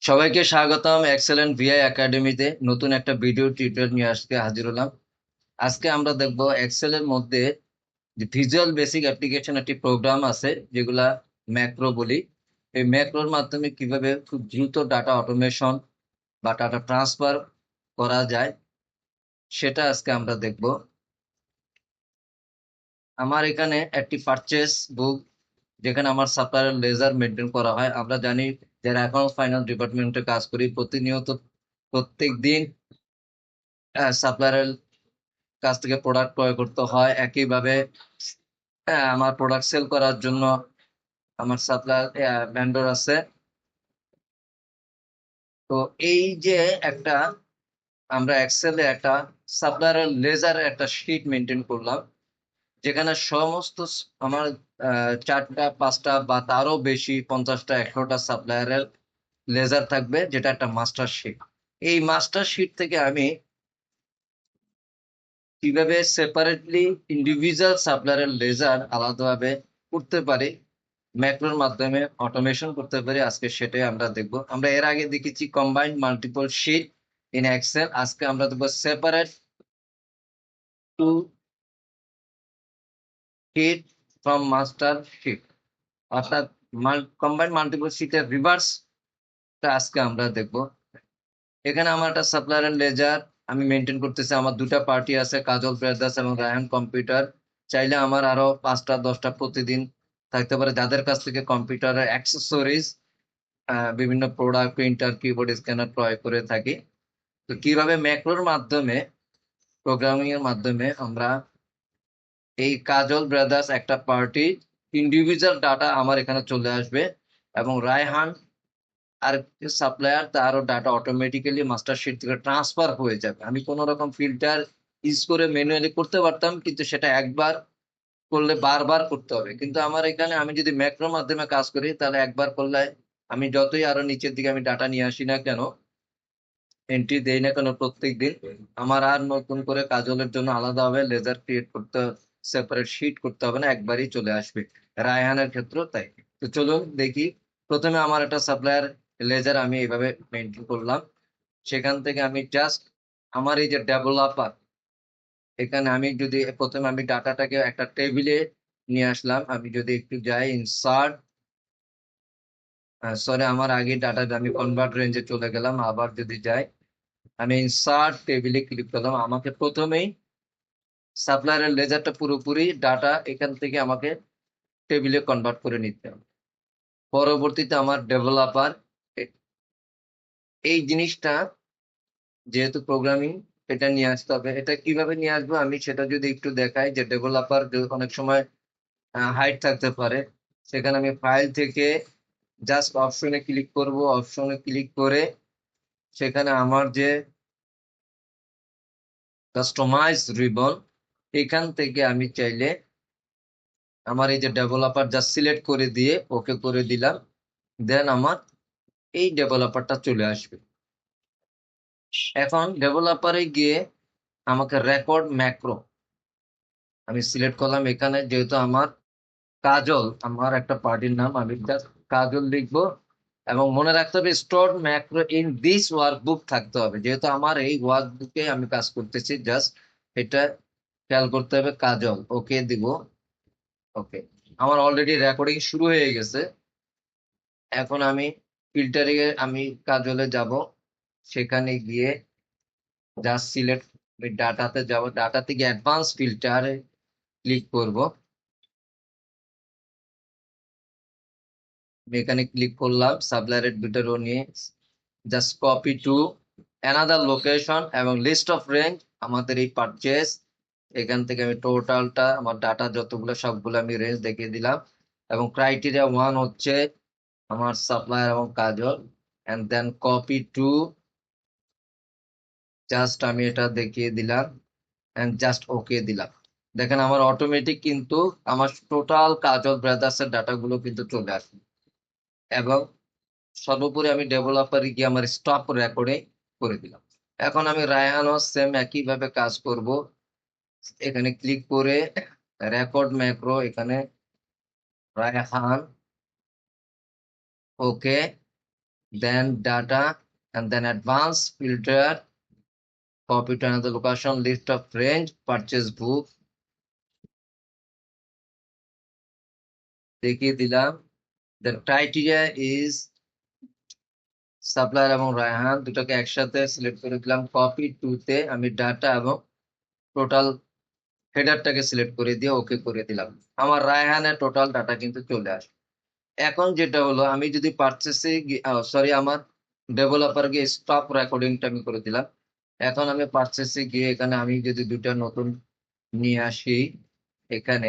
সবাইকে স্বাগতম excellent Vi একাডেমিতে নতুন একটা ভিডিও টিউটোরিয়াল নিয়ে আজকে হাজির হলাম। আজকে আমরা দেখব এক্সেলের মধ্যে যে ভিজুয়াল বেসিক অ্যাপ্লিকেশন একটি প্রোগ্রাম আছে যেগুলা ম্যাক্রো বলি। এই ম্যাক্রোর মাধ্যমে কিভাবে খুব দ্রুত ডাটা অটোমেশন বা ডাটা ট্রান্সফার করা যায় সেটা আজকে আমরা দেখব। আমার এখানে একটি পারচেস বুক যেখানে আমার সাপ্লায়ার লেজার মেনটেন করা হয়। আমরা জানি যারা অ্যাকাউন্ট ফাইন্যান্স ডিপার্টমেন্টে কাজ করি প্রতিনিয়ত প্রত্যেক দিন সাপ্লায়ারের কাছ থেকে প্রোডাক্ট ক্রয় করতে হয়। একইভাবে আমার প্রোডাক্ট সেল করার জন্য আমার সাপ্লায়ার ভেন্ডর আছে। তো এই যে একটা আমরা এক্সেলে একটা সাপ্লায়ারের লেজার একটা শিট মেনটেন করলাম যেখানে সমস্ত আমার 4টা 5টা বা তারও বেশি 50টা 100টা সাপ্লায়ারের লেজার থাকবে, যেটা একটা মাস্টার শিট। এই মাস্টার শিট থেকে আমি কিভাবে সেপারেটলি ইন্ডিভিজুয়াল সাপ্লায়ারের লেজার আলাদাভাবে করতে পারি, ম্যাক্রোর মাধ্যমে অটোমেশন করতে পারি, আজকে সেটাই আমরা দেখব। আমরা এর আগে দেখেছি combined multiple sheet in Excel. আজকে আমরা দেখব separate to sheet from master sheet, অর্থাৎ কম্বাইন্ড মাল্টিপল শিটের রিভার্স আজকে আমরা দেখব। এখানে আমার একটা সাপ্লায়ারের লেজার আমি মেনটেন করতেছি। আমার দুটা পার্টি আছে, কাজল ব্রাদার্স এবং রায়হান কম্পিউটার। চাইলে আমার আরো 5টা 10টা প্রতিদিন থাকতে পারে, যাদের কাছ থেকে কম্পিউটারের অ্যাক্সেসরিজ বিভিন্ন প্রোডাক্ট, প্রিন্টার, কিবোর্ড, স্ক্যানার ক্রয় করে থাকি। তো কিভাবে ম্যাক্রোর মাধ্যমে, প্রোগ্রামিং এর মাধ্যমে আমরা এই কাজল ব্রাদার্স একটা পার্টি ইন্ডিভিজুয়াল ডাটা আমার এখানে চলে আসবে এবং রায়হান আর সাপ্লায়ার তারও ডাটা অটোমেটিক্যালি মাস্টার শিট থেকে ট্রান্সফার হয়ে যাবে। আমি কোনো রকম ফিল্টার ইউজ করে ম্যানুয়ালি করতে পারতাম, কিন্তু সেটা একবার করলে বারবার করতে হবে। কিন্তু আমার এখানে আমি যদি ম্যাক্রোর মাধ্যমে কাজ করি তাহলে একবার করলে আমি যতই আরো নিচের দিকে আমি ডাটা নিয়ে আসি না কেন, এন্ট্রি দেই না কেন প্রত্যেক দিন, আমার আর নতুন করে কাজলের জন্য আলাদাভাবে লেজার ক্রিয়েট করতে, সেপারেট শিট করতে হবে না, একবারই চলে আসবে। রায়হানের ক্ষেত্রেও তাই। তো চলুন দেখি। প্রথমে আমার একটা সাপ্লায়ার লেজার আমি এইভাবে মেনটেন করলাম। সেখান থেকে আমি জাস্ট আমার এই যে ডেভেলপার, এখানে আমি যদি প্রথমে আমি ডাটাটাকে একটা টেবিলে নিয়ে আসলাম। আমি যদি একটু যাই ইনসার্ট, সরি আমার আগে ডাটা আমি কনভার্ট রেঞ্জে চলে গেলাম। আবার যদি যাই, আমি ইনসার্ট টেবিলে ক্লিক করলাম। আমাকে প্রথমেই সাপ্লায়ারের লেজারটা পুরোপুরি ডাটা এখান থেকে আমাকে টেবিলে কনভার্ট করে নিতে হবে। পরবর্তীতে আমার ডেভেলপার এই জিনিসটা, যেহেতু প্রোগ্রামিং, এটা নিয়ে আসতে হবে। এটা কিভাবে নিয়ে আসবো আমি সেটা যদি একটু দেখাই, যে ডেভেলপার অনেক সময় হাইড থাকতে পারে। সেখানে আমি ফাইল থেকে জাস্ট অপশনে ক্লিক করব। অপশনে ক্লিক করে সেখানে আমার যে কাস্টমাইজ রিবন, এখান থেকে আমি চাইলে আমার এই যে ডেভেলপার জাস্ট সিলেক্ট করে দিয়ে ওকে করে দিলাম, দেন আমার এই ডেভেলপারটা চলে আসবে। এখন ডেভেলপারে গিয়ে আমাকে রেকর্ড ম্যাক্রো আমি সিলেক্ট করলাম। এখানে যেহেতু আমার কাজল আমার একটা পার্টির নাম, আমি জাস্ট কাজল লিখবো এবং মনে রাখতে হবে store macro in this workbook থাকতে হবে, যেহেতু আমার এই ওয়ার্কবুকে আমি কাজ করতেছি। জাস্ট এটা খেয়াল করতে হবে। কাজল ওকে দিব। ওকে, আমার অলরেডি রেকর্ডিং শুরু হয়ে গেছে। এখন আমি ফিল্টারিং এ আমি কাজলে যাব। সেখানে গিয়ে জাস্ট সিলেক্ট, ডাটাতে যাব, ডাটা থেকে অ্যাডভান্স ফিল্টারে ক্লিক করব। আমি এখানে ক্লিক করলাম সাপ্লায়ারের দুটো রো নিয়ে, just copy to another location এবং লিস্ট অফ রেঞ্জ আমাদের এই পারচেস। এখান থেকে আমি টোটালটা আমার ডাটা যতগুলো সবগুলো আমি রেঞ্জ দেখিয়ে দিলাম এবং ক্রাইটেরিয়া 1 হচ্ছে আমার সাপ্লায়ার এবং Kajal. And then copy to, just আমি এটা দেখিয়ে দিলাম এন্ড জাস্ট ওকে দিলাম। দেখেন আমার অটোমেটিক কিন্তু আমার টোটাল কাজল ব্রাদার্স এর ডাটা গুলো কিন্তু চলে আসবে। এবং সর্বোপরি আমি ডেভেলপারে গিয়ে আমার স্টপ রেকর্ডিং করে দিলাম। এখন আমি রায়হানও সেম একইভাবে কাজ করব। এখানে ক্লিক করে রেকর্ড ম্যাক্রো, এখানে রায়হান, ওকে, then data, and then advanced filter, copy to another location, list of range, purchase book, দেখিয়ে দিলাম। The criteria is সাপ্লায়ার এবং রায়হান দুটোকে একসাথে সিলেক্ট করে দিলাম। কপি টু তে আমি ডাটা এবং টোটাল হেডারটাকে সিলেক্ট করে দিয়ে ওকে করে দিলাম। আমার রায়হানের টোটাল ডাটা কিন্তু চলে আসে। এখন যেটা হলো আমি যদি পারচেসে সরি আমার ডেভেলপার গিয়ে স্টপ রেকর্ডিংটা আমি করে দিলাম। এখন আমি পারচেসে গিয়ে এখানে আমি যদি দুটা নতুন নিয়ে আসি, এখানে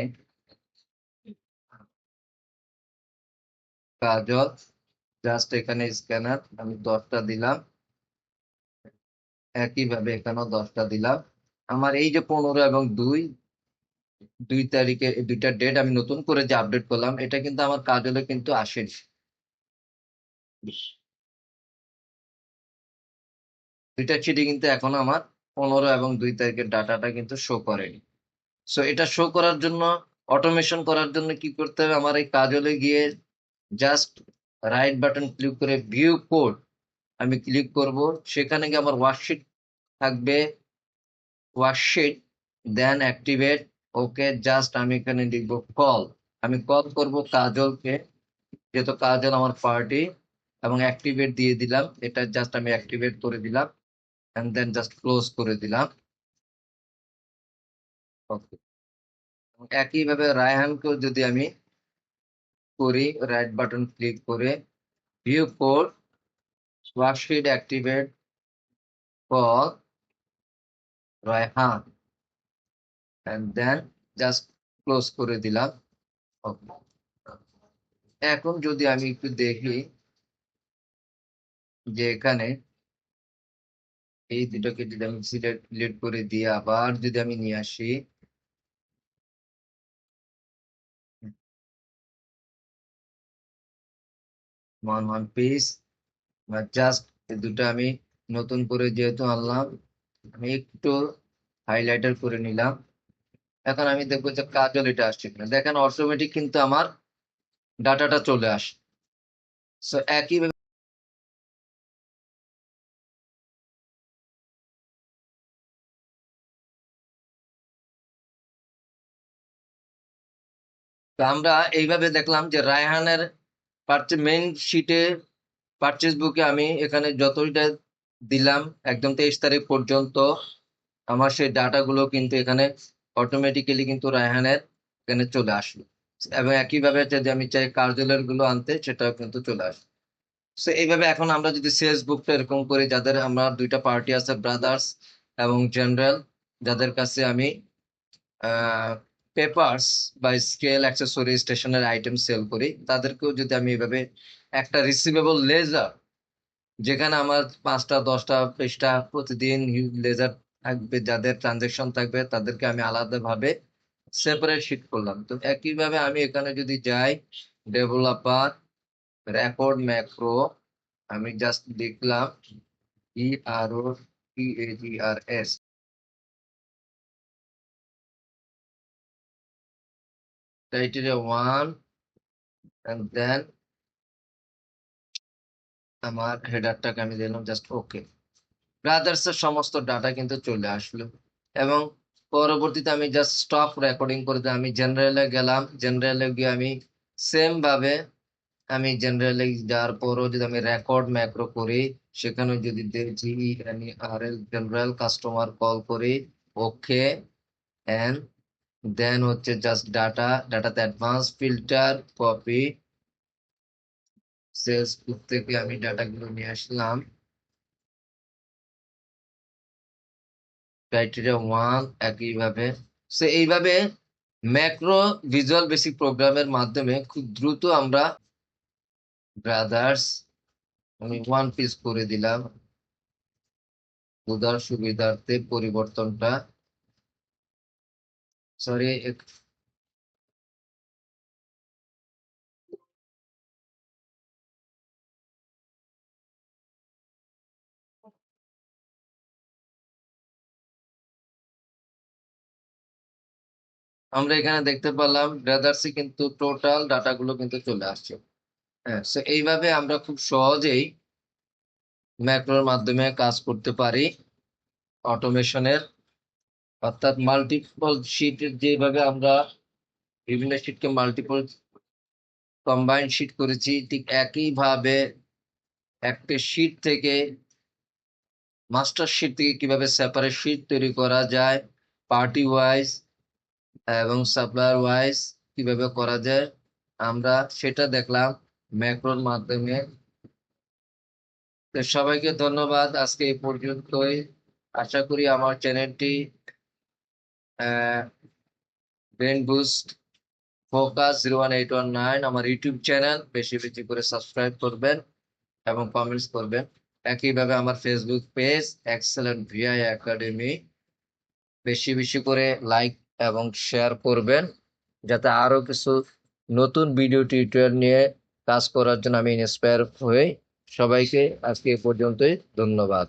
কাজল, জাস্ট এখানে স্ক্যানার আমি 10টা দিলাম, একইভাবে এখানেও 10টা দিলাম। আমার এই যে 15 এবং 2 তারিখে দুইটা ডেট আমি নতুন করে যে আপডেট করলাম, এটা কিন্তু আমার কাজলে কিন্তু আসেনি। দুইটা চিঠি কিন্তু এখনো আমার 15 এবং 2 তারিখের ডাটাটা কিন্তু শো করেনি। সো এটা শো করার জন্য, অটোমেশন করার জন্য কি করতে হবে, আমার এই কাজলে গিয়ে জাস্ট রাইট বাটন ক্লিক করে ভিউ কোড আমি ক্লিক করব। সেখানে গিয়ে আমার ওয়ার্কশিট থাকবে, ওয়ার্কশিট, দেন অ্যাক্টিভেট, ওকে, জাস্ট আমি এখানে লিখবো কল। আমি কল করব কাজলকে, যেহেতু কাজল আমার পার্টি, এবং অ্যাক্টিভেট দিয়ে দিলাম। এটা জাস্ট আমি অ্যাক্টিভেট করে দিলাম, এন্ড দেন জাস্ট ক্লোজ করে দিলাম। ওকে, একইভাবে রায়হানকেও যদি আমি করি, রাইট বাটন ক্লিক করে view code, worksheet, activate, call Raihan, and then just close করে দিলাম। ওকে, এখন যদি আমি একটু দেখি যে এখানে এই দুটোকে যদি আমি সিলেক্ট করে দিয়ে আবার যদি আমি নিয়ে আসি, ওয়ান পিস, জাস্ট দুটো আমি নতুন করে যেহেতু আনলাম, আমি একটু হাইলাইটার করে নিলাম। এখন আমি দেখবো যে কাজল এটা আসছে কিনা। দেখেন অটোমেটিক কিন্তু আমার ডাটাটা চলে আসে। সো একইভাবে তো আমরা এইভাবে দেখলাম যে রায়হানের মেইন শিটে পারচেজ বুকে আমি এখানে যতটা দিলাম একদম 23 তারিখ পর্যন্ত, আমার সেই ডাটাগুলো কিন্তু এখানে অটোমেটিক্যালি কিন্তু রায়হানের এখানে চলে আসলো। এবং একইভাবে যদি আমি চাই কার্যালয়ের গুলো আনতে, সেটাও কিন্তু চলে আসে। সো এইভাবে এখন আমরা যদি সেলস বুকটা এরকম করি, যাদের আমরা দুইটা পার্টি আছে, ব্রাদার্স এবং জেনারেল, যাদের কাছে আমি পেপারস বা scale, accessory, stationery item sell করি, তাদেরকেও যদি আমি এইভাবে একটা রিসিভেবল লেজার, যেখানে আমার 5টা 10টা 20টা প্রতিদিন লেজার থাকবে, যাদের ট্রানজেকশন থাকবে, তাদেরকে আমি আলাদাভাবে সেপারেট শিট করলাম। তো একইভাবে আমি এখানে যদি যাই ডেভেলপার, রেকর্ড ম্যাক্রো, আমি জাস্ট লিখলাম EROTAGRS, ক্রাইটেরিয়া 1, and দেন আমার হেডারটাকে আমি দিলাম জাস্ট ওকে। ব্রাদার্স এর সমস্ত ডাটা কিন্তু চলে আসলো। এবং পরবর্তীতে আমি জাস্ট স্টপ রেকর্ডিং করে দিয়ে আমি জেনারেলে গেলাম। জেনারেলে গিয়ে আমি সেম ভাবে আমি জেনারেলে যাওয়ার পরও যদি আমি রেকর্ড ম্যাক্রো করি, সেখানে যদি GENERAL জেনারেল কাস্টমার কল করি, ওকে, এন্ড দেন হচ্ছে জাস্ট ডাটাতে অ্যাডভান্স ফিল্টার, কপি, সেলস বুক থেকে আমি ডাটাগুলো নিয়ে আসলাম, ক্রাইটেরিয়া 1, একইভাবে। সো এইভাবে ম্যাক্রো ভিজুয়াল বেসিক প্রোগ্রামের মাধ্যমে খুব দ্রুত আমরা ব্রাদার্স, আমি 1 পিস করে দিলাম বোঝার সুবিধার্থে পরিবর্তনটা। সরি, আমরা এখানে দেখতে পেলাম ব্রাদার্সে কিন্তু টোটাল ডাটাগুলো কিন্তু চলে আসছে। হ্যাঁ, সো এইভাবে আমরা খুব সহজেই ম্যাক্রোর মাধ্যমে কাজ করতে পারি অটোমেশনের, অর্থাৎ মাল্টিপল শিটের যেভাবে আমরা বিভিন্ন শিটকে মাল্টিপল কম্বাইন শিট করেছি, ঠিক একইভাবে একটা শিট থেকে মাস্টার শিট থেকে কিভাবে সেপারেট শিট তৈরি করা যায়, পার্টি ওয়াইজ এবং সাপ্লায়ার ওয়াইজ কিভাবে করা যায়, আমরা সেটা দেখলাম ম্যাক্রোর মাধ্যমে। তো সবাইকে ধন্যবাদ, আজকে এই পর্যন্তই। আশা করি আমার চ্যানেলটি ব্রেন বুস্ট ফোকাস 01819 আমার ইউটিউব চ্যানেল বেশি বেশি করে সাবস্ক্রাইব করবেন এবং কমেন্টস করবেন। একইভাবে আমার Facebook page excellent VI academy বেশি বেশি করে লাইক এবং শেয়ার করবেন, যাতে আরো কিছু নতুন ভিডিও টিউটোরিয়াল নিয়ে কাজ করার জন্য আমি ইন্সপায়ার হই। সবাইকে আজকে এ পর্যন্তই, ধন্যবাদ।